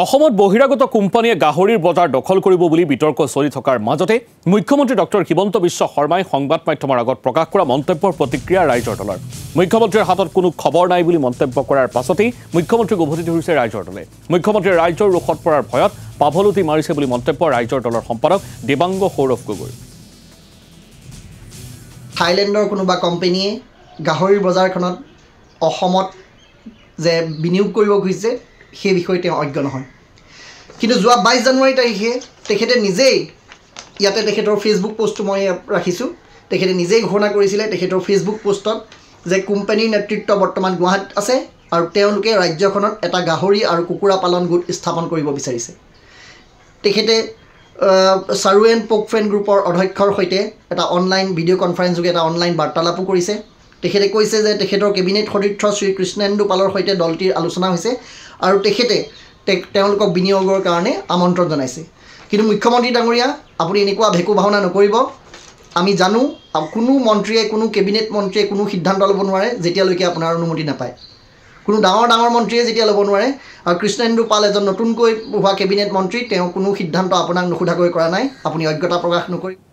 অসমত বহিৰাগত কোম্পানীয়ে গাহৰিৰ বজাৰ দখল কৰিব বুলি বিতৰ্ক চলি থকাৰ মাজতে মুখ্যমন্ত্ৰী ডক্টৰ হিমন্ত বিশ্ব শৰ্মাই সংবাদ মাধ্যমৰ আগত প্ৰকাশ কৰা মন্তব্যৰ প্ৰতিক্ৰিয়া ৰাইজৰ দলৰ মুখ্যমন্ত্ৰীৰ হাতত কোনো খবৰ নাই বুলি মন্তব্য কৰাৰ পাছতেই মুখ্যমন্ত্ৰীক উভতি ধৰিছে ৰাইজৰ দলে মুখ্যমন্ত্ৰীৰ ৰাইজৰ ৰোষত পৰাৰ ভয়ত পাভলতি মাৰিছে বুলি মন্তব্য ৰাইজৰ দলৰ সম্পাদক দেৱাংগ সৌৰভ গগৈ থাইলেণ্ডৰ কোনোবা কোম্পানীয়ে গাহৰিৰ বজাৰখনত অসমত যে বিনিয়োগ কৰিব খুজিছে সেই বিষয়ে তেওঁ অজ্ঞ নহয় কিন্তু যোৱা 22 জানুৱাৰী তাৰিখে তেখেতে নিজেই ইয়াতে তেখেতৰ ফেচবুক পোষ্ট মই ৰাখিছোঁ তেখেতে নিজেই ঘোষণা কৰিছিলে তেখেতৰ ফেচবুক পোষ্টত যে কোম্পানীৰ নেতৃত্ব বৰ্তমান গুৱাহাটীত আছে আৰু তেওঁলোকে ৰাজ্যখনত এটা গাহৰি আৰু কুকুৰা পালন গোট স্থাপন কৰিব বিচাৰিছে তেখেতে সাৰুৱেন পোকফেন গ্ৰুপৰ অধ্যক্ষৰ সৈতে এটা অনলাইন ভিডিঅ' কনফাৰেন্স যোগে এটা অনলাইন বাৰ্তালাপো কৰিছে তেখেতে কৈছে যে তেখেতৰ কেবিনেট সদস্য শ্ৰী কৃষ্ণেন্দু পালৰ সৈতে দলটিৰ আলোচনা হৈছে আৰু তেখেতে তেওঁলোকক বিনিয়োগৰ কাৰণে আমন্ত্ৰণ জনাইছে কিন্তু মুখ্যমন্ত্ৰী ডাঙৰীয়া আপুনি এনেকুৱা ভেকু ভাওনা নকৰিব আমি জানো কোনো মন্ত্ৰীয়ে কোনো কেবিনেট মন্ত্ৰীয়ে কোনো সিদ্ধান্ত ল'ব নোৱাৰে যেতিয়ালৈকে আপোনাৰ অনুমতি নাপায় কোনো ডাঙৰ মন্ত্ৰীয়ে যেতিয়া ল'ব নোৱাৰে আৰু কৃষ্ণেন্দু পাল এজন নতুনকৈ হোৱা কেবিনেট মন্ত্ৰী তেওঁ কোনো সিদ্ধান্ত আপোনাক নোসোধাকৈ কৰা নাই আপুনি অজ্ঞতা প্ৰকাশ নকৰি